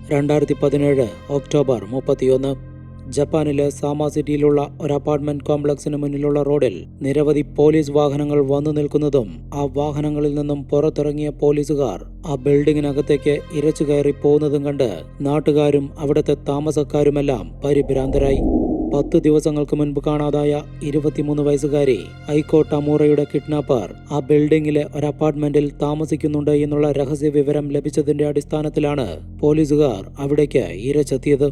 2017 October 31 ജപ്പാനിലെ സാമ സിറ്റിയിലുള്ള ഒരു apartment കോംപ്ലക്സിന് മുന്നിലുള്ള റോഡിൽ നിരവധി പോലീസ് വാഹനങ്ങൾ വന്നു നിൽക്കുന്നതും ആ വാഹനങ്ങളിൽ നിന്നും പുറത്തിറങ്ങിയ പോലീസുകാർ ആ ബിൽഡിങ്ങിനകത്തേക്ക് ഇരച്ചു കയറി പോകുന്നതും കണ്ട് നാട്ടുകാരും അവിടുത്തെ താമസക്കാരുമെല്ലാം പരിഭ്രാന്തരായി. 10 ദിവസങ്ങൾക്ക് മുൻപ് കാണാതായ 23 വയസ്സുകാരി ഐക്കോ ടമൂറയുടെ കിഡ്നാപ്പർ ആ ബിൽഡിംഗിലെ ഒരു അപ്പാർട്ട്മെന്റിൽ താമസിക്കുന്നുണ്ട് എന്നുള്ള രഹസ്യ വിവരം ലഭിച്ചതിന്റെ അടിസ്ഥാനത്തിലാണ് പോലീസുകാർ അവിടേക്ക് ഇരച്ചെത്തിയത്.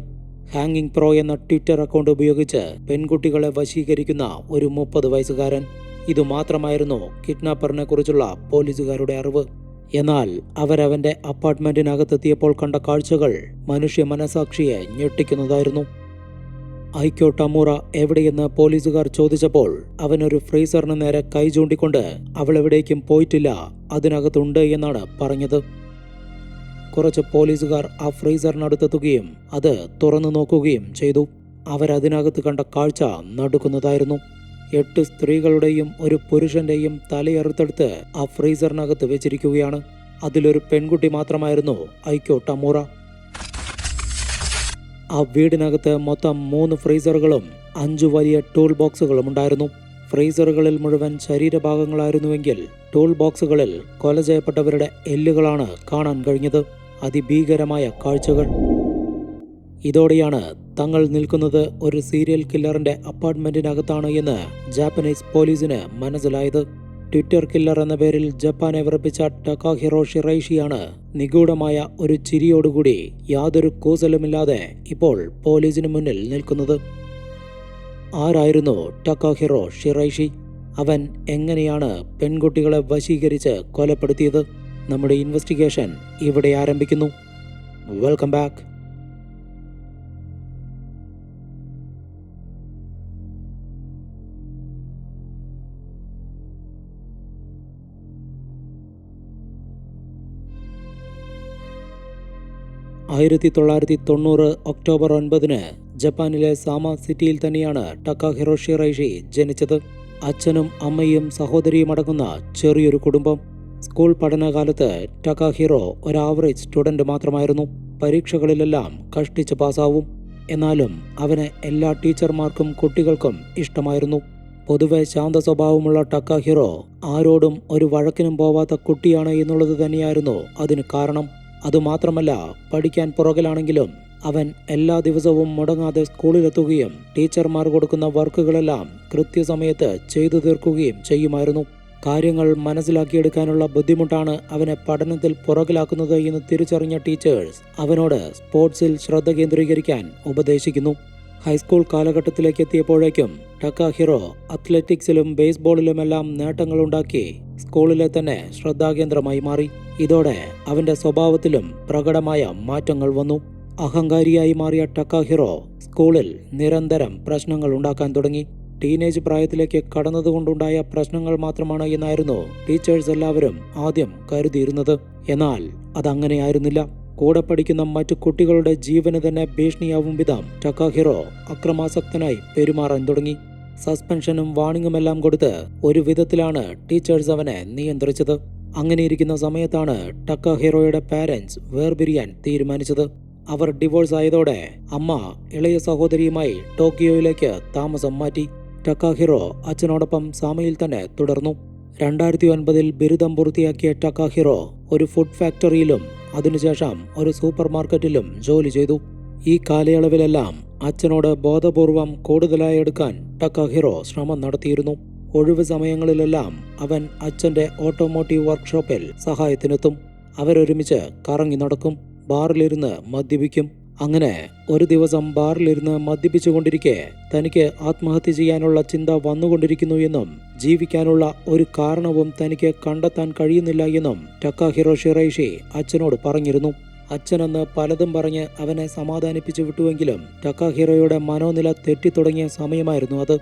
ഹാങ്ങിങ് പ്രോ എന്ന ട്വിറ്റർ അക്കൗണ്ട് ഉപയോഗിച്ച് പെൺകുട്ടികളെ വശീകരിക്കുന്ന ഒരു 30 വയസ്സുകാരൻ. ഇതുമാത്രമായിരുന്നു കിഡ്നാപ്പറിനെ കുറിച്ചുള്ള പോലീസുകാരുടെ അറിവ്. എന്നാൽ അവരവന്റെ അപ്പാർട്ട്മെന്റിനകത്തെത്തിയപ്പോൾ കണ്ട കാഴ്ചകൾ മനുഷ്യ മനസാക്ഷിയെ ഞെട്ടിക്കുന്നതായിരുന്നു. ഐക്കോ ടമൂറ എവിടെയെന്ന് പോലീസുകാർ ചോദിച്ചപ്പോൾ അവനൊരു ഫ്രീസറിന് നേരെ കൈ ചൂണ്ടിക്കൊണ്ട് അവൾ എവിടേക്കും പോയിട്ടില്ല, അതിനകത്തുണ്ട് എന്നാണ് പറഞ്ഞത്. കുറച്ച് പോലീസുകാർ ആ ഫ്രീസറിനടുത്തെത്തുകയും അത് തുറന്നു നോക്കുകയും ചെയ്തു. അവരതിനകത്ത് കണ്ട കാഴ്ച നടുക്കുന്നതായിരുന്നു. 8 സ്ത്രീകളുടെയും ഒരു പുരുഷന്റെയും തലയെറുത്തെടുത്ത് ആ ഫ്രീസറിനകത്ത് വെച്ചിരിക്കുകയാണ്. അതിലൊരു പെൺകുട്ടി മാത്രമായിരുന്നു ഐക്കോ ടമൂറ. ആ വീടിനകത്ത് മൊത്തം 3 ഫ്രീസറുകളും 5 വലിയ ടൂൾ ബോക്സുകളും ഉണ്ടായിരുന്നു. ഫ്രീസറുകളിൽ മുഴുവൻ ശരീരഭാഗങ്ങളായിരുന്നുവെങ്കിൽ ടൂൾ ബോക്സുകളിൽ കൊല ചെയ്യപ്പെട്ടവരുടെ എല്ലുകളാണ് കാണാൻ കഴിഞ്ഞത്. അതിഭീകരമായ കാഴ്ചകൾ. ഇതോടെയാണ് തങ്ങൾ നിൽക്കുന്നത് ഒരു സീരിയൽ കില്ലറിന്റെ അപ്പാർട്ട്മെന്റിനകത്താണ് എന്ന് ജാപ്പനീസ് പോലീസിന് മനസ്സിലായത്. ട്വിറ്റർ കില്ലർ എന്ന പേരിൽ ജപ്പാനെ വിറപ്പിച്ച ടകാഹിറോ ഷിറൈഷിയാണ് നിഗൂഢമായ ഒരു ചിരിയോടുകൂടി യാതൊരു കൂസലുമില്ലാതെ ഇപ്പോൾ പോലീസിന് മുന്നിൽ നിൽക്കുന്നത്. ആരായിരുന്നു ടകാഹിറോ ഷിറൈഷി? അവൻ എങ്ങനെയാണ് പെൺകുട്ടികളെ വശീകരിച്ച് കൊലപ്പെടുത്തിയത്? നമ്മുടെ ഇൻവെസ്റ്റിഗേഷൻ ഇവിടെ ആരംഭിക്കുന്നു. Welcome back. ഒക്ടോബർ 9 ജപ്പാനിലെ സാമ സിറ്റിയിൽ തന്നെയാണ് ടകാഹിറോ ഷിറൈഷി ജനിച്ചത്. അച്ഛനും അമ്മയും സഹോദരിയും അടങ്ങുന്ന ചെറിയൊരു കുടുംബം. സ്കൂൾ പഠനകാലത്ത് ടകാഹിറോ ഒരു ആവറേജ് സ്റ്റുഡന്റ് മാത്രമായിരുന്നു. പരീക്ഷകളിലെല്ലാം കഷ്ടിച്ച് പാസ്സാവും. എന്നാലും അവനെ എല്ലാ ടീച്ചർമാർക്കും കുട്ടികൾക്കും ഇഷ്ടമായിരുന്നു. പൊതുവെ ശാന്ത സ്വഭാവമുള്ള ടകാഹിറോ ആരോടും ഒരു വഴക്കിനും പോവാത്ത കുട്ടിയാണ് എന്നുള്ളത് തന്നെയായിരുന്നു അതിന് കാരണം. അതുമാത്രമല്ല, പഠിക്കാൻ പുറകിലാണെങ്കിലും അവൻ എല്ലാ ദിവസവും മുടങ്ങാതെ സ്കൂളിലെത്തുകയും ടീച്ചർമാർ കൊടുക്കുന്ന വർക്കുകളെല്ലാം കൃത്യസമയത്ത് ചെയ്തു തീർക്കുകയും ചെയ്യുമായിരുന്നു. കാര്യങ്ങൾ മനസ്സിലാക്കിയെടുക്കാനുള്ള ബുദ്ധിമുട്ടാണ് അവനെ പഠനത്തിൽ പുറകിലാക്കുന്നത് എന്ന് തിരിച്ചറിഞ്ഞ ടീച്ചേഴ്സ് അവനോട് സ്പോർട്സിൽ ശ്രദ്ധ കേന്ദ്രീകരിക്കാൻ ഉപദേശിക്കുന്നു. ഹൈസ്കൂൾ കാലഘട്ടത്തിലേക്ക് എത്തിയപ്പോഴേക്കും ടകാഹിറോ അത്ലറ്റിക്സിലും ബേസ്ബോളിലുമെല്ലാം നേട്ടങ്ങളുണ്ടാക്കി സ്കൂളിലെ തന്നെ ശ്രദ്ധാകേന്ദ്രമായി മാറി. ഇതോടെ അവന്റെ സ്വഭാവത്തിലും പ്രകടമായ മാറ്റങ്ങൾ വന്നു. അഹങ്കാരിയായി മാറിയ ടകാഹിറോ സ്കൂളിൽ നിരന്തരം പ്രശ്നങ്ങൾ ഉണ്ടാക്കാൻ തുടങ്ങി. ടീനേജ് പ്രായത്തിലേക്ക് കടന്നതുകൊണ്ടുണ്ടായ പ്രശ്നങ്ങൾ മാത്രമാണ് എന്നായിരുന്നു ടീച്ചേഴ്സ് എല്ലാവരും ആദ്യം കരുതിയിരുന്നത്. എന്നാൽ അതങ്ങനെയായിരുന്നില്ല. കൂടെ പഠിക്കുന്ന മറ്റു കുട്ടികളുടെ ജീവന് തന്നെ ഭീഷണിയാവും വിധം ടകാഹിറോ അക്രമാസക്തനായി പെരുമാറാൻ തുടങ്ങി. സസ്പെൻഷനും വാണിംഗുമെല്ലാം കൊടുത്ത് ഒരു വിധത്തിലാണ് ടീച്ചേഴ്സ് അവനെ നിയന്ത്രിച്ചത്. അങ്ങനെയിരിക്കുന്ന സമയത്താണ് ടകാഹിറോയുടെ പാരന്റ്സ് വേർപിരിയാൻ തീരുമാനിച്ചത്. അവർ ഡിവോഴ്സ് ആയതോടെ അമ്മ ഇളയ സഹോദരിയുമായി ടോക്കിയോയിലേക്ക് താമസം മാറ്റി. ടകാഹിറോ അച്ഛനോടൊപ്പം സാമയിൽ തന്നെ തുടർന്നു. 2009 ബിരുദം പൂർത്തിയാക്കിയ ടകാഹിറോ ഒരു ഫുഡ് ഫാക്ടറിയിലും അതിനുശേഷം ഒരു സൂപ്പർ മാർക്കറ്റിലും ജോലി ചെയ്തു. ഈ കാലയളവിലെല്ലാം അച്ഛനോട് ബോധപൂർവം കൂടുതലായി എടുക്കാൻ ടകാഹിറോ ശ്രമം നടത്തിയിരുന്നു. ഒഴിവ് സമയങ്ങളിലെല്ലാം അവൻ അച്ഛന്റെ ഓട്ടോമോട്ടീവ് വർക്ക്ഷോപ്പിൽ സഹായത്തിനെത്തും. അവരൊരുമിച്ച് കറങ്ങി നടക്കും, ബാറിലിരുന്ന് മദ്യപിക്കും. അങ്ങനെ ഒരു ദിവസം ബാറിലിരുന്ന് മദ്യപിച്ചുകൊണ്ടിരിക്കെ തനിക്ക് ആത്മഹത്യ ചെയ്യാനുള്ള ചിന്ത വന്നുകൊണ്ടിരിക്കുന്നു എന്നും ജീവിക്കാനുള്ള ഒരു കാരണവും തനിക്ക് കണ്ടെത്താൻ കഴിയുന്നില്ല എന്നും ടകാഹിറോ ഷിറൈഷി അച്ഛനോട് പറഞ്ഞിരുന്നു. അച്ഛനെന്ന് പലതും പറഞ്ഞ് അവനെ സമാധാനിപ്പിച്ചു വിട്ടുവെങ്കിലും ടകാഹിറോയുടെ മനോനില തെറ്റിത്തുടങ്ങിയ സമയമായിരുന്നു അത്.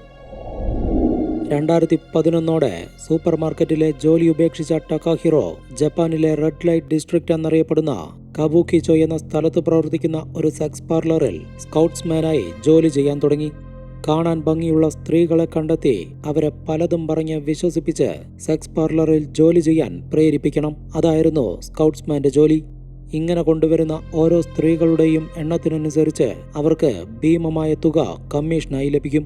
2011 സൂപ്പർ മാർക്കറ്റിലെ ജോലി ഉപേക്ഷിച്ച ടകാഹിറോ ജപ്പാനിലെ റെഡ് ലൈറ്റ് ഡിസ്ട്രിക്റ്റ് എന്നറിയപ്പെടുന്ന കബൂക്കിച്ചോ എന്ന സ്ഥലത്ത് പ്രവർത്തിക്കുന്ന ഒരു സെക്സ് പാർലറിൽ സ്കൗട്ട്സ്മാനായി ജോലി ചെയ്യാൻ തുടങ്ങി. കാണാൻ ഭംഗിയുള്ള സ്ത്രീകളെ കണ്ടെത്തി അവരെ പലതും പറഞ്ഞ് വിശ്വസിപ്പിച്ച് സെക്സ് പാർലറിൽ ജോലി ചെയ്യാൻ പ്രേരിപ്പിക്കണം. അതായിരുന്നു സ്കൗട്ട്സ്മാന്റെ ജോലി. ഇങ്ങനെ കൊണ്ടുവരുന്ന ഓരോ സ്ത്രീകളുടെയും എണ്ണത്തിനനുസരിച്ച് അവർക്ക് ഭീമമായ തുക കമ്മീഷനായി ലഭിക്കും.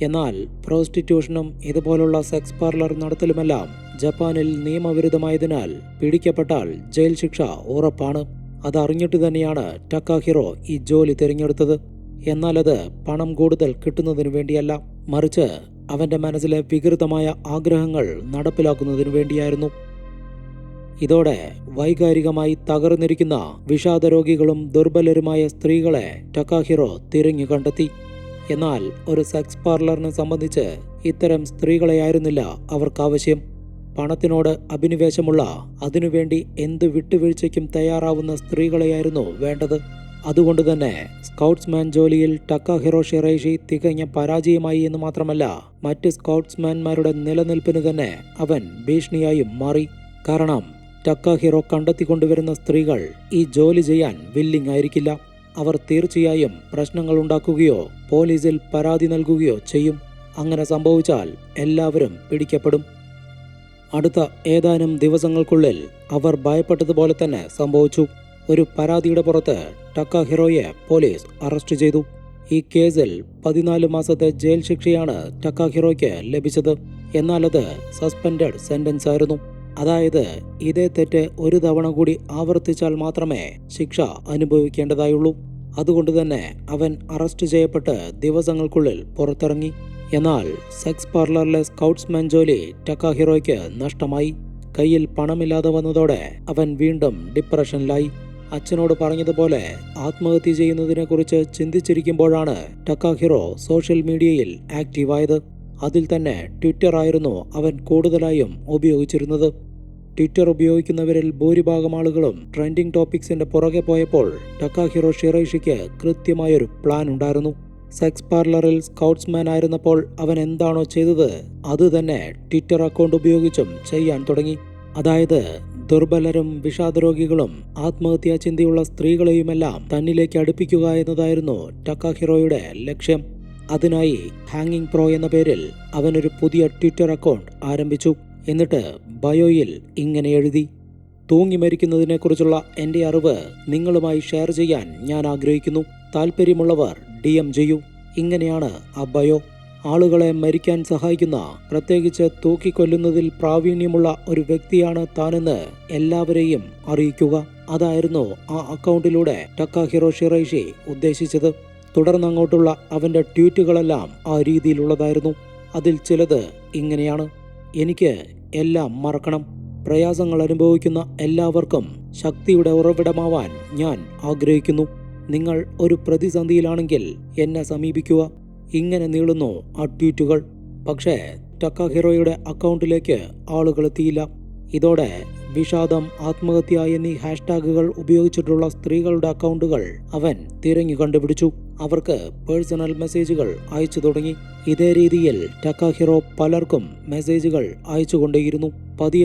എന്നാൽ പ്രോസ്റ്റിറ്റ്യൂഷനും ഇതുപോലുള്ള സെക്സ് പാർലർ നടത്തലുമെല്ലാം ജപ്പാനിൽ നിയമവിരുദ്ധമായതിനാൽ പിടിക്കപ്പെട്ടാൽ ജയിൽ ശിക്ഷ ഉറപ്പാണ്. അതറിഞ്ഞിട്ട് തന്നെയാണ് ടക്കാഹിറോ ഈ ജോലി തിരഞ്ഞെടുത്തത്. എന്നാൽ അത് പണം കൂടുതൽ കിട്ടുന്നതിനു വേണ്ടിയല്ല, മറിച്ച് അവന്റെ മനസ്സിലെ വികൃതമായ ആഗ്രഹങ്ങൾ നടപ്പിലാക്കുന്നതിനു വേണ്ടിയായിരുന്നു. ഇതോടെ വൈകാരികമായി തകർന്നിരിക്കുന്ന വിഷാദരോഗികളും ദുർബലരുമായ സ്ത്രീകളെ ടക്കാഹിറോ തിരഞ്ഞു കണ്ടെത്തി. എന്നാൽ ഒരു സെക്സ് പാർലറിനെ സംബന്ധിച്ച് ഇത്തരം സ്ത്രീകളെയായിരുന്നില്ല അവർക്കാവശ്യം. പണത്തിനോട് അഭിനിവേശമുള്ള, അതിനുവേണ്ടി എന്ത് വിട്ടുവീഴ്ചയ്ക്കും തയ്യാറാവുന്ന സ്ത്രീകളെയായിരുന്നു വേണ്ടത്. അതുകൊണ്ട് തന്നെ സ്കൗട്ട്സ്മാൻ ജോലിയിൽ ടക്കാഹിറോ ഷിറൈഷി തികഞ്ഞ പരാജയമായി എന്ന് മാത്രമല്ല, മറ്റ് സ്കൗട്ട്സ്മാൻമാരുടെ നിലനിൽപ്പിന് തന്നെ അവൻ ഭീഷണിയായും മാറി. കാരണം ടക്കാഹിറോ കണ്ടെത്തിക്കൊണ്ടുവരുന്ന സ്ത്രീകൾ ഈ ജോലി ചെയ്യാൻ വില്ലിങ് ആയിരിക്കില്ല. അവർ തീർച്ചയായും പ്രശ്നങ്ങൾ ഉണ്ടാക്കുകയോ പോലീസിൽ പരാതി നൽകുകയോ ചെയ്യും. അങ്ങനെ സംഭവിച്ചാൽ എല്ലാവരും പിടിക്കപ്പെടും. അടുത്ത ഏതാനും ദിവസങ്ങൾക്കുള്ളിൽ അവർ ഭയപ്പെട്ടതുപോലെ തന്നെ സംഭവിച്ചു. ഒരു പരാതിയുടെ പുറത്ത് ടക്കാഹിറോയെ പോലീസ് അറസ്റ്റ് ചെയ്തു. ഈ കേസിൽ 14 മാസത്തെ ജയിൽ ശിക്ഷയാണ് ടക്കാഹിറോയ്ക്ക് ലഭിച്ചത്. എന്നാൽ അത് സസ്പെൻഡഡ് സെന്റൻസ് ആയിരുന്നു. അതായത് ഇതേ തെറ്റ് ഒരു തവണ കൂടി ആവർത്തിച്ചാൽ മാത്രമേ ശിക്ഷ അനുഭവിക്കേണ്ടതായുള്ളൂ. അതുകൊണ്ട് തന്നെ അവൻ അറസ്റ്റ് ചെയ്യപ്പെട്ട് ദിവസങ്ങൾക്കുള്ളിൽ പുറത്തിറങ്ങി. എന്നാൽ സെക്സ് പാർലറിലെ സ്കൗട്ട്സ്മാൻ ജോലി ടക്കാഹിറോയ്ക്ക് നഷ്ടമായി. കയ്യിൽ പണമില്ലാതെ വന്നതോടെ അവൻ വീണ്ടും ഡിപ്രഷനിലായി. അച്ഛനോട് പറഞ്ഞതുപോലെ ആത്മഹത്യ ചെയ്യുന്നതിനെക്കുറിച്ച് ചിന്തിച്ചിരിക്കുമ്പോഴാണ് ടക്കാഹിറോ സോഷ്യൽ മീഡിയയിൽ ആക്റ്റീവായത്. അതിൽ തന്നെ ട്വിറ്റർ ആയിരുന്നു അവൻ കൂടുതലായും ഉപയോഗിച്ചിരുന്നത്. ട്വിറ്റർ ഉപയോഗിക്കുന്നവരിൽ ഭൂരിഭാഗം ആളുകളും ട്രെൻഡിംഗ് ടോപ്പിക്സിന്റെ പുറകെ പോയപ്പോൾ ടക്കാഹിറോ ഷിറൈഷിക്ക് കൃത്യമായൊരു പ്ലാൻ ഉണ്ടായിരുന്നു. സെക്സ് പാർലറിൽ സ്കൗട്ട്സ്മാൻ ആയിരുന്നപ്പോൾ അവൻ എന്താണോ ചെയ്തത് അത് തന്നെ ട്വിറ്റർ അക്കൗണ്ട് ഉപയോഗിച്ചും ചെയ്യാൻ തുടങ്ങി. അതായത് ദുർബലരും വിഷാദരോഗികളും ആത്മഹത്യാ ചിന്തയുള്ള സ്ത്രീകളെയുമെല്ലാം തന്നിലേക്ക് അടുപ്പിക്കുക എന്നതായിരുന്നു ടക്കാഹിറോയുടെ ലക്ഷ്യം. അതിനായി ഹാങ്ങിങ് പ്രോ എന്ന പേരിൽ അവനൊരു പുതിയ ട്വിറ്റർ അക്കൗണ്ട് ആരംഭിച്ചു. എന്നിട്ട് ബയോയിൽ ഇങ്ങനെ എഴുതി: തൂങ്ങി മരിക്കുന്നതിനെക്കുറിച്ചുള്ള എൻ്റെ അറിവ് നിങ്ങളുമായി ഷെയർ ചെയ്യാൻ ഞാൻ ആഗ്രഹിക്കുന്നു. താല്പര്യമുള്ളവർ DM ചെയ്യൂ. ഇങ്ങനെയാണ് ആ ബയോ. ആളുകളെ മരിക്കാൻ സഹായിക്കുന്ന, പ്രത്യേകിച്ച് തൂക്കിക്കൊല്ലുന്നതിൽ പ്രാവീണ്യമുള്ള ഒരു വ്യക്തിയാണ് താനെന്ന് എല്ലാവരെയും അറിയിക്കുക. അതായിരുന്നു ആ അക്കൗണ്ടിലൂടെ ടക്കാഹിറോ ഷിറൈഷി ഉദ്ദേശിച്ചത്. തുടർന്നങ്ങോട്ടുള്ള അവൻ്റെ ട്വീറ്റുകളെല്ലാം ആ രീതിയിലുള്ളതായിരുന്നു. അതിൽ ചിലത് ഇങ്ങനെയാണ്: എനിക്ക് എല്ലാം മറക്കണം. പ്രയാസങ്ങൾ അനുഭവിക്കുന്ന എല്ലാവർക്കും ശക്തിയുടെ ഉറവിടമാവാൻ ഞാൻ ആഗ്രഹിക്കുന്നു. നിങ്ങൾ ഒരു പ്രതിസന്ധിയിലാണെങ്കിൽ എന്നെ സമീപിക്കുക. ഇങ്ങനെ നീളുന്നു ആ ട്വീറ്റുകൾ. പക്ഷേ ടക്കാഹിറോയുടെ അക്കൗണ്ടിലേക്ക് ആളുകൾ എത്തിയില്ല. ഇതോടെ വിഷാദം, ആത്മഹത്യ എന്നീ ഹാഷ്ടാഗുകൾ ഉപയോഗിച്ചിട്ടുള്ള സ്ത്രീകളുടെ അക്കൗണ്ടുകൾ അവൻ തിരഞ്ഞു കണ്ടുപിടിച്ചു. അവർക്ക് പേഴ്സണൽ മെസ്സേജുകൾ അയച്ചു തുടങ്ങി. ഇതേ രീതിയിൽ ടക്കാഹിറോ പലർക്കും മെസ്സേജുകൾ അയച്ചുകൊണ്ടേയിരുന്നു.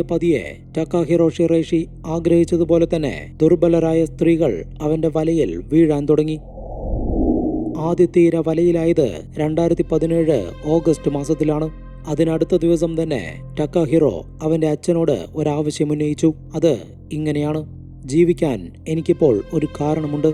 പതിയെ ടക്കാഹിറോ ഷിറൈഷി ആഗ്രഹിച്ചതുപോലെ തന്നെ ദുർബലരായ സ്ത്രീകൾ അവന്റെ വലയിൽ വീഴാൻ തുടങ്ങി. ആദ്യത്തെ ഇര വലയിലായത് 2017 ഓഗസ്റ്റ് മാസത്തിലാണ്. അതിനടുത്ത ദിവസം തന്നെ ടക്കാഹിറോ അവന്റെ അച്ഛനോട് ഒരാവശ്യം ഉന്നയിച്ചു. അത് ഇങ്ങനെയാണ്: ജീവിക്കാൻ എനിക്കിപ്പോൾ ഒരു കാരണമുണ്ട്.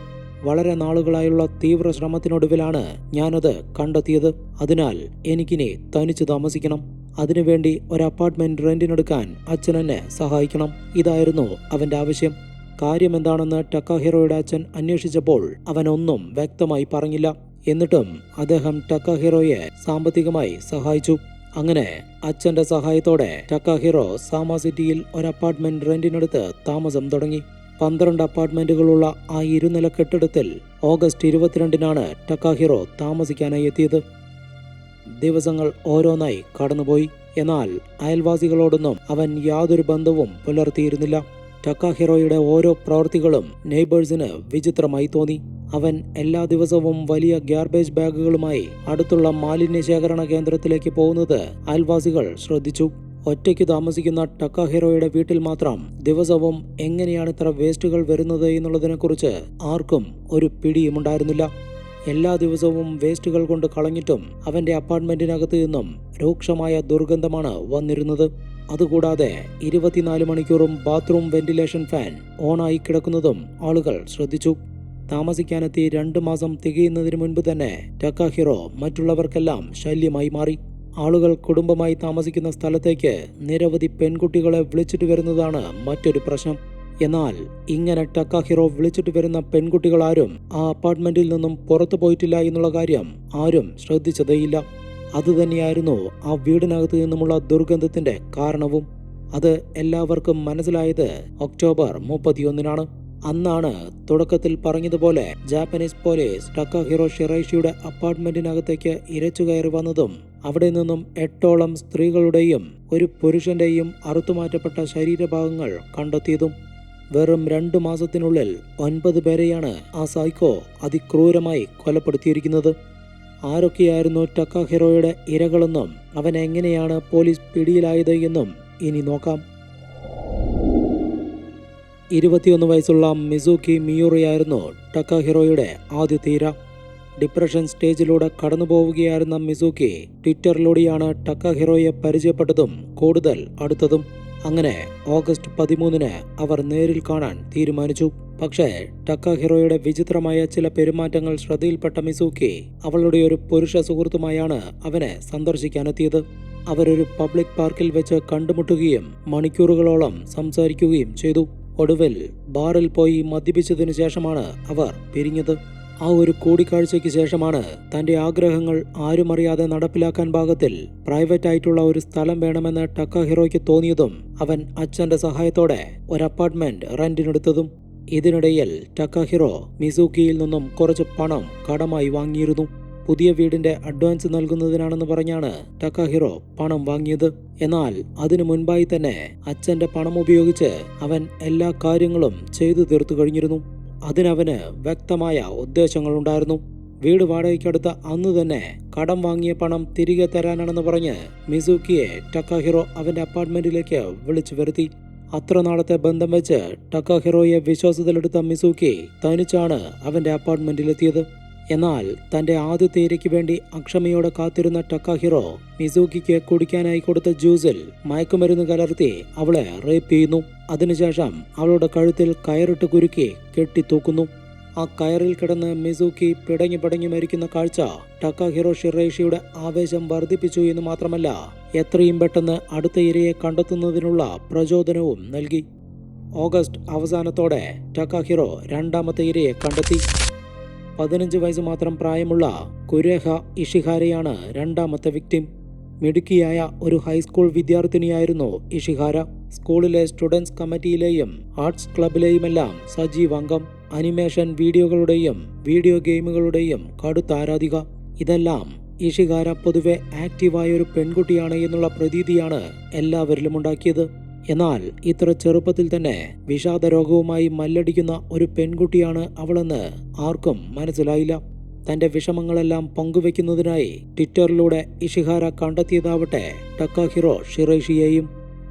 വളരെ നാളുകളായുള്ള തീവ്ര ശ്രമത്തിനൊടുവിലാണ് ഞാനത് കണ്ടെത്തിയത്. അതിനാൽ എനിക്കിനി തനിച്ചു താമസിക്കണം. അതിനുവേണ്ടി ഒരു അപ്പാർട്ട്മെന്റ് റെന്റിനെടുക്കാൻ അച്ഛൻ എന്നെ സഹായിക്കണം. ഇതായിരുന്നു അവന്റെ ആവശ്യം. കാര്യമെന്താണെന്ന് ടക്കാഹിറോയുടെ അച്ഛൻ അന്വേഷിച്ചപ്പോൾ അവനൊന്നും വ്യക്തമായി പറഞ്ഞില്ല. എന്നിട്ടും അദ്ദേഹം ടക്കാഹിറോയെ സാമ്പത്തികമായി സഹായിച്ചു. അങ്ങനെ അച്ഛന്റെ സഹായത്തോടെ ടക്കാഹിറോ സാമ സിറ്റിയിൽ ഒരു അപ്പാർട്ട്മെന്റ് റെന്റിനെടുത്ത് താമസം തുടങ്ങി. 12 അപ്പാർട്ട്മെന്റുകളുള്ള ആ 2 നില കെട്ടിടത്തിൽ ഓഗസ്റ്റ് 22-നാണ് ടക്കാഹിറോ താമസിക്കാനായി എത്തിയത്. ദിവസങ്ങൾ ഓരോന്നായി കടന്നുപോയി. എന്നാൽ അയൽവാസികളോടൊന്നും അവൻ യാതൊരു ബന്ധവും പുലർത്തിയിരുന്നില്ല. ടക്കാഹിറോയുടെ ഓരോ പ്രവൃത്തികളും നെയ്ബേഴ്സിന് വിചിത്രമായി തോന്നി. അവൻ എല്ലാ ദിവസവും വലിയ ഗാർബേജ് ബാഗുകളുമായി അടുത്തുള്ള മാലിന്യ ശേഖരണ കേന്ദ്രത്തിലേക്ക് പോകുന്നത് അയൽവാസികൾ ശ്രദ്ധിച്ചു. ഒറ്റയ്ക്ക് താമസിക്കുന്ന ടക്കാഹിറോയുടെ വീട്ടിൽ മാത്രം ദിവസവും എങ്ങനെയാണ് ഇത്ര വേസ്റ്റുകൾ വരുന്നത് എന്നുള്ളതിനെക്കുറിച്ച് ആർക്കും ഒരു പിടിയുമുണ്ടായിരുന്നില്ല. എല്ലാ ദിവസവും വേസ്റ്റുകൾ കൊണ്ട് കളഞ്ഞിട്ടും അവന്റെ അപ്പാർട്ട്മെന്റിനകത്ത് നിന്നും രൂക്ഷമായ ദുർഗന്ധമാണ് വന്നിരുന്നത്. അതുകൂടാതെ 24 മണിക്കൂറും ബാത്റൂം വെന്റിലേഷൻ ഫാൻ ഓണായി കിടക്കുന്നതും ആളുകൾ ശ്രദ്ധിച്ചു. താമസിക്കാനെത്തി 2 മാസം തികയുന്നതിന് മുൻപ് തന്നെ ടക്കാഹിറോ മറ്റുള്ളവർക്കെല്ലാം ശല്യമായി മാറി. ആളുകൾ കുടുംബമായി താമസിക്കുന്ന സ്ഥലത്തേക്ക് നിരവധി പെൺകുട്ടികളെ വിളിച്ചിട്ട് വരുന്നതാണ് മറ്റൊരു പ്രശ്നം. എന്നാൽ ഇങ്ങനെ ടക്കാഹിറോ വിളിച്ചിട്ട് വരുന്ന പെൺകുട്ടികളാരും ആ അപ്പാർട്ട്മെന്റിൽ നിന്നും പുറത്തു പോയിട്ടില്ല എന്നുള്ള കാര്യം ആരും ശ്രദ്ധിച്ചതേയില്ല. അതുതന്നെയായിരുന്നു ആ വീടിനകത്ത് നിന്നുമുള്ള ദുർഗന്ധത്തിന്റെ കാരണവും. അത് എല്ലാവർക്കും മനസ്സിലായത് ഒക്ടോബർ 31-നാണ്. അന്നാണ് തുടക്കത്തിൽ പറഞ്ഞതുപോലെ ജാപ്പനീസ് പോലീസ് ടക്കാഹിറോ ഷിറൈഷിയുടെ അപ്പാർട്ട്മെന്റിനകത്തേക്ക് ഇരച്ചു കയറി വന്നതും അവിടെ നിന്നും 8ഓളം സ്ത്രീകളുടെയും ഒരു പുരുഷന്റെയും അറുത്തുമാറ്റപ്പെട്ട ശരീരഭാഗങ്ങൾ കണ്ടെത്തിയതും. വെറും 2 മാസത്തിനുള്ളിൽ 9 പേരെയാണ് ആ സൈക്കോ അതിക്രൂരമായി കൊലപ്പെടുത്തിയിരിക്കുന്നത്. ആരൊക്കെയായിരുന്നു ടക്കാഹിറോയുടെ ഇരകളെന്നും അവൻ എങ്ങനെയാണ് പോലീസ് പിടിയിലായത് എന്നും ഇനി നോക്കാം. 21 വയസ്സുള്ള മിസുക്കി മിയൂറിയായിരുന്നു ടക്കാഹിറോയുടെ ആദ്യത്തെ ഇര. ഡിപ്രഷൻ സ്റ്റേജിലൂടെ കടന്നുപോവുകയായിരുന്ന മിസുക്കി ട്വിറ്ററിലൂടെയാണ് ടക്കാഹിറോയെ പരിചയപ്പെട്ടതും കൂടുതൽ അടുത്തതും. അങ്ങനെ ഓഗസ്റ്റ് 13-ന് അവർ നേരിൽ കാണാൻ തീരുമാനിച്ചു. പക്ഷേ ടക്കാഹിറോയുടെ വിചിത്രമായ ചില പെരുമാറ്റങ്ങൾ ശ്രദ്ധയിൽപ്പെട്ട മിസുക്കി അവളുടെ ഒരു പുരുഷ സുഹൃത്തുമായാണ് അവനെ സന്ദർശിക്കാനെത്തിയത്. അവരൊരു പബ്ലിക് പാർക്കിൽ വെച്ച് കണ്ടുമുട്ടുകയും മണിക്കൂറുകളോളം സംസാരിക്കുകയും ചെയ്തു. ഒടുവിൽ ബാറിൽ പോയി മദ്യപിച്ചതിനു ശേഷമാണ് അവർ പിരിഞ്ഞത്. ആ ഒരു കൂടിക്കാഴ്ചയ്ക്ക് ശേഷമാണ് തന്റെ ആഗ്രഹങ്ങൾ ആരുമറിയാതെ നടപ്പിലാക്കാൻ പാകത്തിൽ പ്രൈവറ്റ് ആയിട്ടുള്ള ഒരു സ്ഥലം വേണമെന്ന് ടക്കാഹിറോയ്ക്ക് തോന്നിയതും അവൻ അച്ഛന്റെ സഹായത്തോടെ ഒരു അപ്പാർട്ട്മെന്റ് റെന്റിനെടുത്തതും. ഇതിനിടയിൽ ടക്കാഹിറോ മിസുക്കിയിൽ നിന്നും കുറച്ച് പണം കടമായി വാങ്ങിയിരുന്നു. പുതിയ വീടിന്റെ അഡ്വാൻസ് നൽകുന്നതിനാണെന്ന് പറഞ്ഞാണ് ടക്കാഹിറോ പണം വാങ്ങിയത്. എന്നാൽ അതിനു മുൻപായി തന്നെ അച്ഛന്റെ പണം ഉപയോഗിച്ച് അവൻ എല്ലാ കാര്യങ്ങളും ചെയ്തു തീർത്തു കഴിഞ്ഞിരുന്നു. അതിനവന് വ്യക്തമായ ഉദ്ദേശങ്ങളുണ്ടായിരുന്നു. വീട് വാടകയ്ക്കെടുത്ത അന്ന് തന്നെ കടം വാങ്ങിയ പണം തിരികെ തരാനാണെന്ന് പറഞ്ഞ് മിസുക്കിയെ ടക്കാഹിറോ അവന്റെ അപ്പാർട്ട്മെന്റിലേക്ക് വിളിച്ചു വരുത്തി. അത്ര നാളത്തെ ബന്ധം വെച്ച് ടക്കാഹിറോയെ വിശ്വാസത്തിലെടുത്ത മിസുക്കി തനിച്ചാണ് അവന്റെ അപ്പാർട്ട്മെന്റിലെത്തിയത്. എന്നാൽ തന്റെ ആദ്യത്തെ ഇരയ്ക്ക് വേണ്ടി അക്ഷമയോടെ കാത്തിരുന്ന ടക്കാഹിറോ മിസുക്കിക്ക് കുടിക്കാനായി കൊടുത്ത ജ്യൂസിൽ മയക്കുമരുന്ന് കലർത്തി അവളെ റേപ്പ് ചെയ്യുന്നു. അതിനുശേഷം അവളുടെ കഴുത്തിൽ കയറിട്ട് കുരുക്കി കെട്ടിത്തൂക്കുന്നു. ആ കയറിൽ കിടന്ന് മിസുക്കി പിടങ്ങി മരിക്കുന്ന കാഴ്ച ടക്കാഹിറോ ഷിറൈഷിയുടെ ആവേശം വർദ്ധിപ്പിച്ചു എന്ന് മാത്രമല്ല, എത്രയും പെട്ടെന്ന് അടുത്ത ഇരയെ കണ്ടെത്തുന്നതിനുള്ള പ്രചോദനവും നൽകി. ഓഗസ്റ്റ് അവസാനത്തോടെ ടക്കാഹിറോ രണ്ടാമത്തെ ഇരയെ കണ്ടെത്തി. 15 വയസ്സ് മാത്രം പ്രായമുള്ള കുരേഹ ഇഷിഹാരയാണ് രണ്ടാമത്തെ വിക്ടിം. മിടുക്കിയായ ഒരു ഹൈസ്കൂൾ വിദ്യാർത്ഥിനിയായിരുന്നു ഇഷിഹാര. സ്കൂളിലെ സ്റ്റുഡൻസ് കമ്മിറ്റിയിലെയും ആർട്സ് ക്ലബിലെയുമെല്ലാം സജീവ അംഗം. അനിമേഷൻ വീഡിയോകളുടെയും വീഡിയോ ഗെയിമുകളുടെയും കടുത്ത ആരാധിക. ഇതെല്ലാം ഇഷിഹാര പൊതുവെ ആക്റ്റീവായ ഒരു പെൺകുട്ടിയാണ് എന്നുള്ള പ്രതീതിയാണ് എല്ലാവരിലും ഉണ്ടാക്കിയത്. എന്നാൽ ഇത്ര ചെറുപ്പത്തിൽ തന്നെ വിഷാദ രോഗവുമായി മല്ലടിക്കുന്ന ഒരു പെൺകുട്ടിയാണ് അവളെന്ന് ആർക്കും മനസ്സിലായില്ല. തന്റെ വിഷമങ്ങളെല്ലാം പങ്കുവെക്കുന്നതിനായി ട്വിറ്ററിലൂടെ ഇഷിഹാര കണ്ടെത്തിയതാവട്ടെ ടക്കാഹിറോ ഷിറൈഷിയെയും.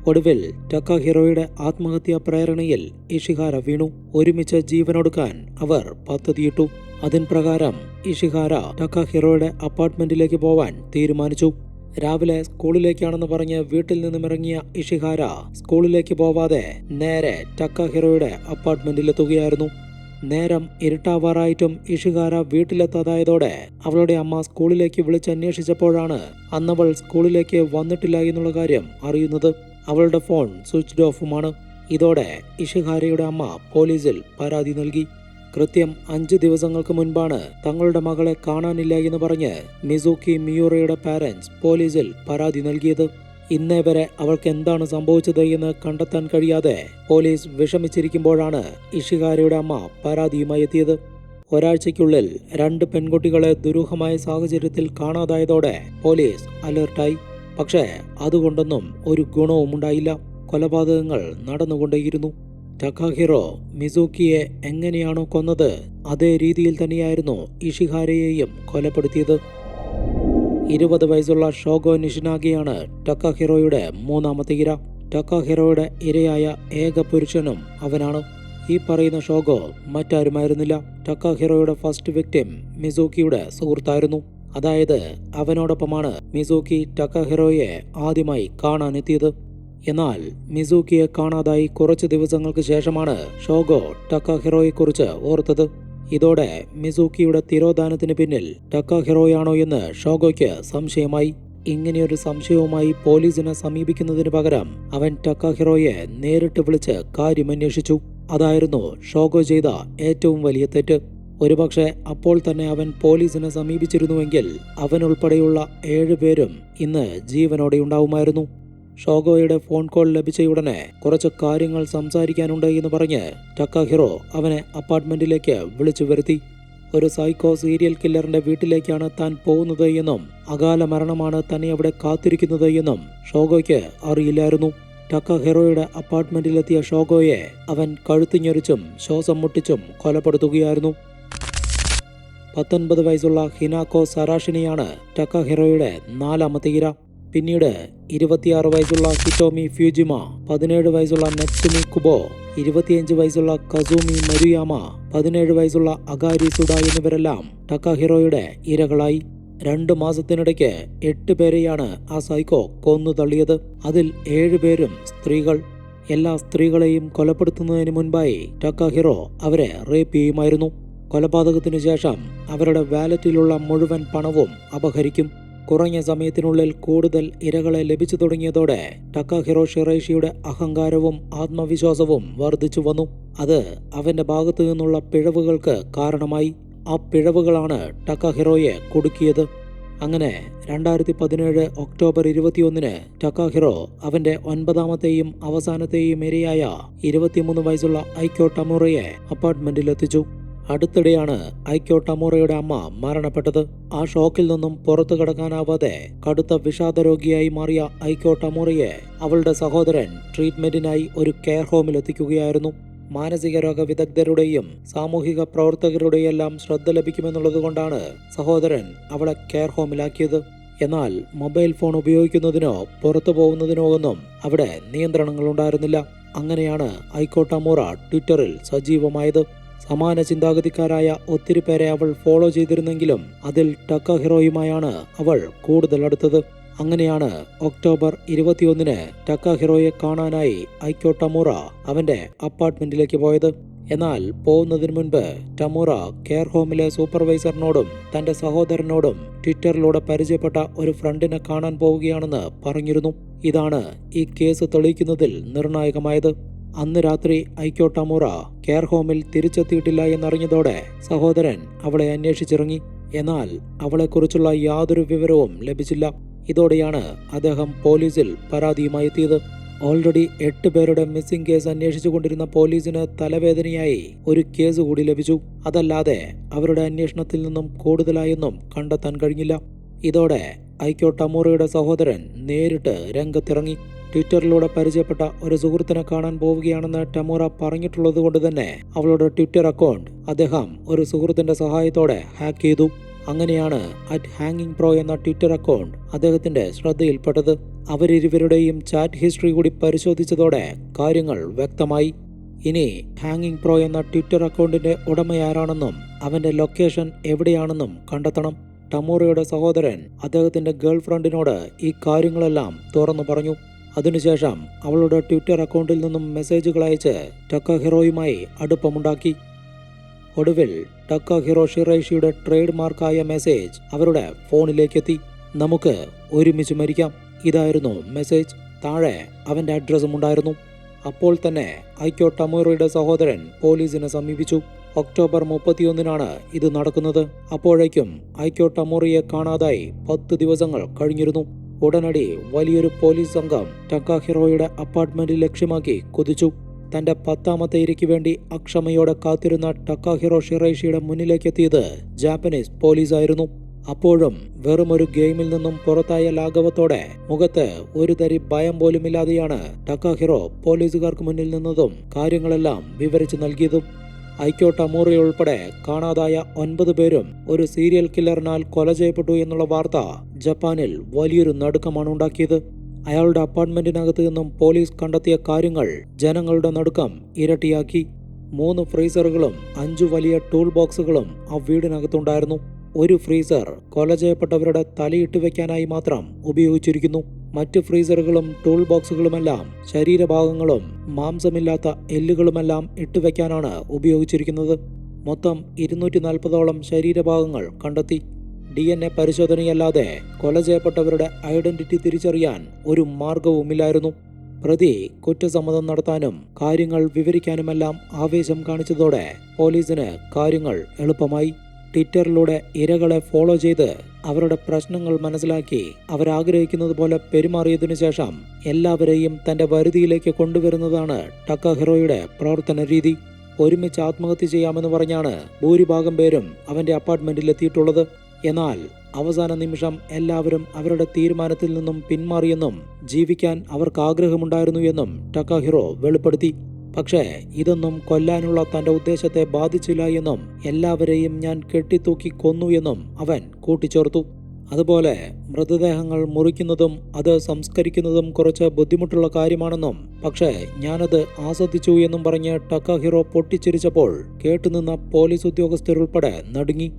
ഒടുവിൽ ടക്കാഹിറോയുടെ ആത്മഹത്യാ പ്രേരണയിൽ ഇഷിഹാര വീണു. ഒരുമിച്ച് ജീവനൊടുക്കാൻ അവർ പദ്ധതിയിട്ടു. അതിൻ പ്രകാരം ഇഷിഹാര ടക്കാഹിറോയുടെ അപ്പാർട്ട്മെന്റിലേക്ക് പോവാൻ തീരുമാനിച്ചു. രാവിലെ സ്കൂളിലേക്കാണെന്ന് പറഞ്ഞ് വീട്ടിൽ നിന്നും ഇറങ്ങിയ ഇഷിഹാര സ്കൂളിലേക്ക് പോവാതെ നേരെ ടക്കാഹിറോയുടെ അപ്പാർട്ട്മെന്റിലെത്തുകയായിരുന്നു. നേരം ഇരുട്ടാവാറായിട്ടും ഇഷിഹാര വീട്ടിലെത്താതായതോടെ അവളുടെ അമ്മ സ്കൂളിലേക്ക് വിളിച്ചന്വേഷിച്ചപ്പോഴാണ് അന്നവൾ സ്കൂളിലേക്ക് വന്നിട്ടില്ല എന്നുള്ള കാര്യം അറിയുന്നത്. അവളുടെ ഫോൺ സ്വിച്ച്ഡ് ഓഫുമാണ്. ഇതോടെ ഇഷിഹാരയുടെ അമ്മ പോലീസിൽ പരാതി നൽകി. കൃത്യം 5 ദിവസങ്ങൾക്ക് മുൻപാണ് തങ്ങളുടെ മകളെ കാണാനില്ല എന്ന് പറഞ്ഞ് മിസുക്കി മിയൂറയുടെ പാരന്റ്സ് പോലീസിൽ പരാതി നൽകിയത്. ഇന്നേ വരെ അവൾക്ക് എന്താണ് സംഭവിച്ചത് എന്ന് കണ്ടെത്താൻ കഴിയാതെ പോലീസ് വിഷമിച്ചിരിക്കുമ്പോഴാണ് ഇഷിഹാരയുടെ അമ്മ പരാതിയുമായി എത്തിയത്. ഒരാഴ്ചയ്ക്കുള്ളിൽ 2 പെൺകുട്ടികളെ ദുരൂഹമായ സാഹചര്യത്തിൽ കാണാതായതോടെ പോലീസ് അലർട്ടായി. പക്ഷേ അതുകൊണ്ടൊന്നും ഒരു ഗുണവും ഉണ്ടായില്ല. കൊലപാതകങ്ങൾ നടന്നുകൊണ്ടേയിരുന്നു. ടക്കാഹിറോ മിസുക്കിയെ എങ്ങനെയാണോ കൊന്നത് അതേ രീതിയിൽ തന്നെയായിരുന്നു ഇഷിഹാരയെയും കൊലപ്പെടുത്തിയത്. 20 വയസ്സുള്ള ഷോഗോ നിഷിനാഗിയാണ് ടക്കാഹിറോയുടെ മൂന്നാമത്തെ ഇര. ടക്കാഹിറോയുടെ ഇരയായ ഏക പുരുഷനും അവനാണ്. ഈ പറയുന്ന ഷോഗോ മറ്റാരുമായിരുന്നില്ല. ടക്കാഹിറോയുടെ ഫസ്റ്റ് വിക്ടിം മിസുക്കിയുടെ സുഹൃത്തായിരുന്നു. അതായത് അവനോടൊപ്പമാണ് മിസുക്കി ടക്കാഹിറോയെ ആദ്യമായി കാണാനെത്തിയത്. എന്നാൽ മിസൂക്കിയെ കാണാതായി കുറച്ച് ദിവസങ്ങൾക്ക് ശേഷമാണ് ഷോഗോ ടക്കാഹിറോയെക്കുറിച്ച് ഓർത്തത്. ഇതോടെ മിസൂക്കിയുടെ തിരോധാനത്തിന് പിന്നിൽ ടക്കാഹിറോയാണോ എന്ന് ഷോഗോയ്ക്ക് സംശയമായി. ഇങ്ങനെയൊരു സംശയവുമായി പോലീസിനെ സമീപിക്കുന്നതിന് പകരം അവൻ ടക്കാഹിറോയെ നേരിട്ട് വിളിച്ച് കാര്യമന്വേഷിച്ചു. അതായിരുന്നു ഷോഗോ ചെയ്ത ഏറ്റവും വലിയ തെറ്റ്. ഒരുപക്ഷെ അപ്പോൾ തന്നെ അവൻ പോലീസിനെ സമീപിച്ചിരുന്നുവെങ്കിൽ അവനുൾപ്പെടെയുള്ള 7 പേരും ഇന്ന് ജീവനോടെ ഉണ്ടാവുമായിരുന്നു. ഷോഗോയുടെ ഫോൺ കോൾ ലഭിച്ചയുടനെ കുറച്ച് കാര്യങ്ങൾ സംസാരിക്കാനുണ്ട് എന്ന് പറഞ്ഞ് ടക്കാഹിറോ അവനെ അപ്പാർട്ട്മെന്റിലേക്ക് വിളിച്ചു വരുത്തി. ഒരു സൈക്കോ സീരിയൽ കില്ലറിന്റെ വീട്ടിലേക്കാണ് താൻ പോകുന്നത് എന്നും അകാല മരണമാണ് തന്നെ അവിടെ കാത്തിരിക്കുന്നത് എന്നും ഷോഗോയ്ക്ക് അറിയില്ലായിരുന്നു. ടക്കാഹിറോയുടെ അപ്പാർട്ട്മെന്റിലെത്തിയ ഷോഗോയെ അവൻ കഴുത്തിഞ്ഞൊരിച്ചും ശ്വാസം മുട്ടിച്ചും കൊലപ്പെടുത്തുകയായിരുന്നു. 19 വയസ്സുള്ള ഹിനാക്കോ സരാഷിനെയാണ് ടക്കാഹിറോയുടെ 4ാമത്തെ ഇര. പിന്നീട് 26 വയസ്സുള്ള ഹിറ്റോമി ഫ്യൂജിമ, 17 വയസ്സുള്ള നെറ്റ്സുമി കുബോ, 25 വയസ്സുള്ള കസൂമി മരുയാമ, 17 വയസ്സുള്ള അഗാരി സുഡ എന്നിവരെല്ലാം ടക്കാഹിറോയുടെ ഇരകളായി. 2 മാസത്തിനിടയ്ക്ക് 8 പേരെയാണ് ആ സൈക്കോ കൊന്നു തള്ളിയത്. അതിൽ 7 പേരും സ്ത്രീകൾ. എല്ലാ സ്ത്രീകളെയും കൊലപ്പെടുത്തുന്നതിന് മുൻപായി ടക്കാഹിറോ അവരെ റേപ്പ് ചെയ്യുമായിരുന്നു. കൊലപാതകത്തിനു ശേഷം അവരുടെ വാലറ്റിലുള്ള മുഴുവൻ പണവും അപഹരിക്കും. കുറഞ്ഞ സമയത്തിനുള്ളിൽ കൂടുതൽ ഇരകളെ ലഭിച്ചു തുടങ്ങിയതോടെ ടക്കാഹിറോ ഷിറൈഷിയുടെ അഹങ്കാരവും ആത്മവിശ്വാസവും വർദ്ധിച്ചു വന്നു. അത് അവന്റെ ഭാഗത്തു നിന്നുള്ള പിഴവുകൾക്ക് കാരണമായി. ആ പിഴവുകളാണ് ടക്കാഹിറോയെ കുടുക്കിയത്. അങ്ങനെ 2017 ഒക്ടോബർ 21 ടക്കാഹിറോ അവന്റെ 9ാമത്തെയും അവസാനത്തെയും ഇരയായ 23 വയസ്സുള്ള ഐക്കോ ടമുറയെ അപ്പാർട്ട്മെന്റിലെത്തിച്ചു. അടുത്തിടെയാണ് ഐക്കോ ടമുറയുടെ അമ്മ മരണപ്പെട്ടത്. ആ ഷോക്കിൽ നിന്നും പുറത്തു കടക്കാനാവാതെ കടുത്ത വിഷാദരോഗിയായി മാറിയ ഐക്കോ ടമുറയെ അവളുടെ സഹോദരൻ ട്രീറ്റ്മെന്റിനായി ഒരു കെയർ ഹോമിലെത്തിക്കുകയായിരുന്നു. മാനസിക രോഗ വിദഗ്ധരുടെയും സാമൂഹിക പ്രവർത്തകരുടെയെല്ലാം ശ്രദ്ധ ലഭിക്കുമെന്നുള്ളതുകൊണ്ടാണ് സഹോദരൻ അവളെ കെയർ ഹോമിലാക്കിയത്. എന്നാൽ മൊബൈൽ ഫോൺ ഉപയോഗിക്കുന്നതിനോ പുറത്തു പോകുന്നതിനോ ഒന്നും അവിടെ നിയന്ത്രണങ്ങളുണ്ടായിരുന്നില്ല. അങ്ങനെയാണ് ഐക്കോ ടമുറ ട്വിറ്ററിൽ സജീവമായത്. സമാന ചിന്താഗതിക്കാരായ ഒത്തിരി പേരെ അവൾ ഫോളോ ചെയ്തിരുന്നെങ്കിലും അതിൽ ടക്കാഹിറോയുമായാണ് അവൾ കൂടുതൽ അടുത്തത്. അങ്ങനെയാണ് ഒക്ടോബർ 21 ടക്കാഹിറോയെ കാണാനായി ഐക്കോ ടമുറ അവന്റെ അപ്പാർട്ട്മെന്റിലേക്ക് പോയത്. എന്നാൽ പോകുന്നതിന് മുൻപ് ടമുറ കെയർ ഹോമിലെ സൂപ്പർവൈസറിനോടും തന്റെ സഹോദരനോടും ട്വിറ്ററിലൂടെ പരിചയപ്പെട്ട ഒരു ഫ്രണ്ടിനെ കാണാൻ പോവുകയാണെന്ന് പറഞ്ഞിരുന്നു. ഇതാണ് ഈ കേസ് തെളിയിക്കുന്നതിൽ നിർണായകമായത്. അന്ന് രാത്രി ഐക്കോ ടമുറ കെയർ ഹോമിൽ തിരിച്ചെത്തിയിട്ടില്ല എന്നറിഞ്ഞതോടെ സഹോദരൻ അവളെ അന്വേഷിച്ചിറങ്ങി. എന്നാൽ അവളെക്കുറിച്ചുള്ള യാതൊരു വിവരവും ലഭിച്ചില്ല. ഇതോടെയാണ് അദ്ദേഹം പോലീസിൽ പരാതിയുമായി എത്തിയത്. ഓൾറെഡി 8 പേരുടെ മിസ്സിംഗ് കേസ് അന്വേഷിച്ചുകൊണ്ടിരുന്ന പോലീസിന് തലവേദനയായി ഒരു കേസ് കൂടി ലഭിച്ചു. അതല്ലാതെ അവരുടെ അന്വേഷണത്തിൽ നിന്നും കൂടുതലായൊന്നും കണ്ടെത്താൻ കഴിഞ്ഞില്ല. ഇതോടെ ഐക്കോ ടമുറയുടെ സഹോദരൻ നേരിട്ട് രംഗത്തിറങ്ങി. ട്വിറ്ററിലൂടെ പരിചയപ്പെട്ട ഒരു സുഹൃത്തിനെ കാണാൻ പോവുകയാണെന്ന് ടമുറ പറഞ്ഞിട്ടുള്ളത് കൊണ്ട് തന്നെ അവളുടെ ട്വിറ്റർ അക്കൗണ്ട് അദ്ദേഹം ഒരു സുഹൃത്തിന്റെ സഹായത്തോടെ ഹാക്ക് ചെയ്തു. അങ്ങനെയാണ് @HangingPro എന്ന ട്വിറ്റർ അക്കൗണ്ട് അദ്ദേഹത്തിന്റെ ശ്രദ്ധയിൽപ്പെട്ടത്. അവരിരുവരുടെയും ചാറ്റ് ഹിസ്റ്ററി കൂടി പരിശോധിച്ചതോടെ കാര്യങ്ങൾ വ്യക്തമായി. ഇനി HangingPro എന്ന ട്വിറ്റർ അക്കൗണ്ടിന്റെ ഉടമയാരാണെന്നും അവന്റെ ലൊക്കേഷൻ എവിടെയാണെന്നും കണ്ടെത്തണം. ടമുറയുടെ സഹോദരൻ അദ്ദേഹത്തിന്റെ ഗേൾഫ്രണ്ടിനോട് ഈ കാര്യങ്ങളെല്ലാം തുറന്നു പറഞ്ഞു. അതിനുശേഷം അവളുടെ ട്വിറ്റർ അക്കൗണ്ടിൽ നിന്നും മെസ്സേജുകൾ അയച്ച് ടക്കാഹിറോയുമായി അടുപ്പമുണ്ടാക്കി. ഒടുവിൽ ടക്കാഹിറോ ഷിറൈഷിയുടെ ട്രേഡ് മാർക്കായ മെസ്സേജ് അവരുടെ ഫോണിലേക്കെത്തി. നമുക്ക് ഒരുമിച്ച് മരിക്കാം, ഇതായിരുന്നു മെസ്സേജ്. താഴെ അവന്റെ അഡ്രസ്സും ഉണ്ടായിരുന്നു. അപ്പോൾ തന്നെ ഐക്കോ ടമുറയുടെ സഹോദരൻ പോലീസിനെ സമീപിച്ചു. ഒക്ടോബർ 31 ഇത് നടക്കുന്നത്. അപ്പോഴേക്കും ഐക്കോ ടമുറയെ കാണാതായി 10 ദിവസങ്ങൾ കഴിഞ്ഞിരുന്നു. ഉടനടി വലിയൊരു പോലീസ് സംഘം ടക്കാഹിറോയുടെ അപ്പാർട്ട്മെന്റ് ലക്ഷ്യമാക്കി കുതിച്ചു. തന്റെ 10ാമത്തെ ഇരയ്ക്ക് വേണ്ടി അക്ഷമയോടെ കാത്തിരുന്ന ടക്കാഹിറോ ഷിറൈഷിയുടെ മുന്നിലേക്കെത്തിയത് ജാപ്പനീസ് പോലീസായിരുന്നു. അപ്പോഴും വെറുമൊരു ഗെയിമിൽ നിന്നും പുറത്തായ ലാഘവത്തോടെ മുഖത്ത് ഒരു തരി ഭയം പോലുമില്ലാതെയാണ് ടക്കാഹിറോ പോലീസുകാർക്ക് മുന്നിൽ നിന്നതും കാര്യങ്ങളെല്ലാം വിവരിച്ചു നൽകിയതും. ഐക്കോ ടമുറയുൾപ്പെടെ കാണാതായ 9 പേരും ഒരു സീരിയൽ കില്ലറിനാൽ കൊല ചെയ്യപ്പെട്ടു എന്നുള്ള വാർത്ത ജപ്പാനിൽ വലിയൊരു നടുക്കമാണ് ഉണ്ടാക്കിയത്. അയാളുടെ അപ്പാർട്ട്മെന്റിനകത്ത് നിന്നും പോലീസ് കണ്ടെത്തിയ കാര്യങ്ങൾ ജനങ്ങളുടെ നടുക്കം ഇരട്ടിയാക്കി. 3 ഫ്രീസറുകളും 5 വലിയ ടൂൾ ബോക്സുകളും ആ വീടിനകത്തുണ്ടായിരുന്നു. ഒരു ഫ്രീസർ കൊല ചെയ്യപ്പെട്ടവരുടെ തലയിട്ട് വെക്കാനായി മാത്രം ഉപയോഗിച്ചിരിക്കുന്നു. മറ്റ് ഫ്രീസറുകളും ടൂൾ ബോക്സുകളുമെല്ലാം ശരീരഭാഗങ്ങളും മാംസമില്ലാത്ത എല്ലുകളുമെല്ലാം ഇട്ടുവെക്കാനാണ് ഉപയോഗിച്ചിരിക്കുന്നത്. മൊത്തം 240ഓളം ശരീരഭാഗങ്ങൾ കണ്ടെത്തി. DNA പരിശോധനയല്ലാതെ കൊല ചെയ്യപ്പെട്ടവരുടെ ഐഡന്റിറ്റി തിരിച്ചറിയാൻ ഒരു മാർഗവുമില്ലായിരുന്നു. പ്രതി കുറ്റസമ്മതം നടത്താനും കാര്യങ്ങൾ വിവരിക്കാനുമെല്ലാം ആവേശം കാണിച്ചതോടെ പോലീസിന് കാര്യങ്ങൾ എളുപ്പമായി. ട്വിറ്ററിലൂടെ ഇരകളെ ഫോളോ ചെയ്ത് അവരുടെ പ്രശ്നങ്ങൾ മനസ്സിലാക്കി അവരാഗ്രഹിക്കുന്നത് പോലെ പെരുമാറിയതിനു ശേഷം എല്ലാവരെയും തന്റെ വരുതിയിലേക്ക് കൊണ്ടുവരുന്നതാണ് ടക്കാഹിറോയുടെ പ്രവർത്തന രീതി. ഒരുമിച്ച് ആത്മഹത്യ ചെയ്യാമെന്ന് പറഞ്ഞാണ് ഭൂരിഭാഗം പേരും അവന്റെ അപ്പാർട്ട്മെന്റിലെത്തിയിട്ടുള്ളത്. എന്നാൽ അവസാന നിമിഷം എല്ലാവരും അവരുടെ തീരുമാനത്തിൽ നിന്നും പിന്മാറിയെന്നും ജീവിക്കാൻ അവർക്ക് ആഗ്രഹമുണ്ടായിരുന്നു എന്നും ടക്കാഹിറോ വെളിപ്പെടുത്തി. പക്ഷേ ഇതൊന്നും കൊല്ലാനുള്ള തന്റെ ഉദ്ദേശത്തെ ബാധിച്ചില്ല എന്നും എല്ലാവരെയും ഞാൻ കെട്ടിത്തൂക്കി കൊന്നു എന്നും അവൻ കൂട്ടിച്ചേർത്തു. അതുപോലെ മൃതദേഹങ്ങൾ മുറിക്കുന്നതും അത് സംസ്കരിക്കുന്നതും കുറച്ച് ബുദ്ധിമുട്ടുള്ള കാര്യമാണെന്നും പക്ഷേ ഞാനത് ആസ്വദിച്ചു എന്നും പറഞ്ഞ് ടക്കാഹിറോ പൊട്ടിച്ചിരിച്ചപ്പോൾ കേട്ടുനിന്ന പോലീസ് ഉദ്യോഗസ്ഥരുൾപ്പെടെ നടുങ്ങി.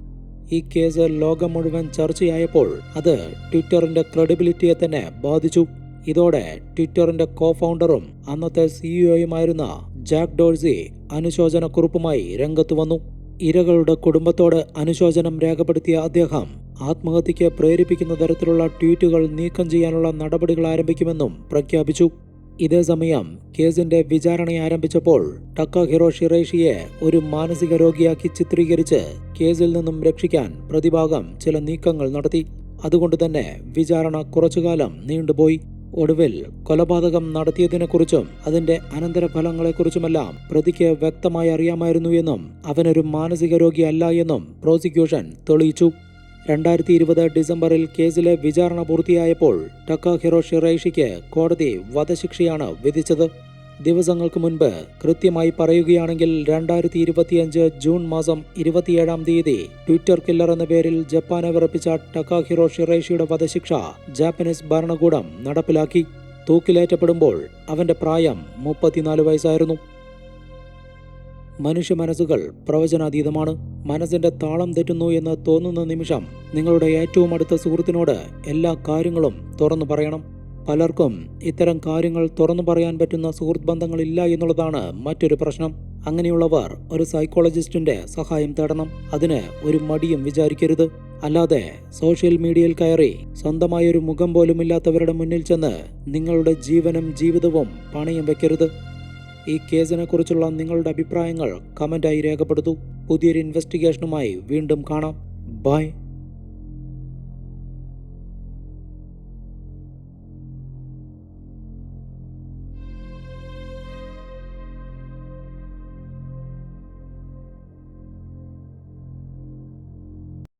ഈ കേസ് ലോകം മുഴുവൻ ചർച്ചയായപ്പോൾ അത് ട്വിറ്ററിന്റെ ക്രെഡിബിലിറ്റിയെ തന്നെ ബാധിച്ചു. ഇതോടെ ട്വിറ്ററിന്റെ കോ-ഫൗണ്ടറും അന്നത്തെ സിഇഒയുമായിരുന്ന ജാക്ക് ഡോഴ്സി അനുശോചനക്കുറിപ്പുമായി രംഗത്ത് വന്നു. ഇരകളുടെ കുടുംബത്തോട് അനുശോചനം രേഖപ്പെടുത്തിയ അദ്ദേഹം ആത്മഹത്യയ്ക്ക് പ്രേരിപ്പിക്കുന്ന തരത്തിലുള്ള ട്വീറ്റുകൾ നീക്കം ചെയ്യാനുള്ള നടപടികൾ ആരംഭിക്കുമെന്നും പ്രഖ്യാപിച്ചു. ഇതേസമയം കേസിന്റെ വിചാരണ ആരംഭിച്ചപ്പോൾ ടക്കാഹിറോ ഷിറൈഷിയെ ഒരു മാനസിക രോഗിയാക്കി ചിത്രീകരിച്ച് കേസിൽ നിന്നും രക്ഷിക്കാൻ പ്രതിഭാഗം ചില നീക്കങ്ങൾ നടത്തി. അതുകൊണ്ട് തന്നെ വിചാരണ കുറച്ചുകാലം നീണ്ടുപോയി. ഒടുവിൽ കൊലപാതകം നടത്തിയതിനെക്കുറിച്ചും അതിന്റെ അനന്തരഫലങ്ങളെക്കുറിച്ചുമെല്ലാം പ്രതിക്ക് വ്യക്തമായി അറിയാമായിരുന്നു എന്നും അവനൊരു മാനസിക രോഗിയല്ല എന്നും പ്രോസിക്യൂഷൻ തെളിയിച്ചു. 2020 ഡിസംബറിൽ കേസിലെ വിചാരണ പൂർത്തിയായപ്പോൾ ടക്കാഹിറോ ഷിറൈഷിക്ക് കോടതി വധശിക്ഷയാണ് വിധിച്ചത്. ദിവസങ്ങൾക്ക് മുൻപ് കൃത്യമായി പറയുകയാണെങ്കിൽ 2025 ജൂൺ മാസം 27-ാം തീയതി ട്വിറ്റർ കില്ലർ എന്ന പേരിൽ ജപ്പാനെ വിറപ്പിച്ച ടക്കാഹിറോ ഷിറൈഷിയുടെ വധശിക്ഷ ജാപ്പനീസ് ഭരണകൂടം നടപ്പിലാക്കി. തൂക്കിലേറ്റപ്പെടുമ്പോൾ അവന്റെ പ്രായം 34 വയസ്സായിരുന്നു. മനുഷ്യ മനസ്സുകൾ പ്രവചനാതീതമാണ്. മനസ്സിന്റെ താളം തെറ്റുന്നു എന്ന് തോന്നുന്ന നിമിഷം നിങ്ങളുടെ ഏറ്റവും അടുത്ത സുഹൃത്തിനോട് എല്ലാ കാര്യങ്ങളും തുറന്നു പറയണം. പലർക്കും ഇത്തരം കാര്യങ്ങൾ തുറന്നു പറയാൻ പറ്റുന്ന സുഹൃത്ത് ബന്ധങ്ങളില്ല എന്നുള്ളതാണ് മറ്റൊരു പ്രശ്നം. അങ്ങനെയുള്ളവർ ഒരു സൈക്കോളജിസ്റ്റിന്റെ സഹായം തേടണം. അതിന് ഒരു മടിയും വിചാരിക്കരുത്. അല്ലാതെ സോഷ്യൽ മീഡിയയിൽ കയറി സ്വന്തമായൊരു മുഖം പോലും ഇല്ലാത്തവരുടെ മുന്നിൽ ചെന്ന് നിങ്ങളുടെ ജീവനും ജീവിതവും പണയം വെക്കരുത്. ഈ കേസിനെ കുറിച്ചുള്ള നിങ്ങളുടെ അഭിപ്രായങ്ങൾ കമന്റായി രേഖപ്പെടുത്തൂ. പുതിയൊരു ഇൻവെസ്റ്റിഗേഷനുമായി വീണ്ടും കാണാം. ബൈ.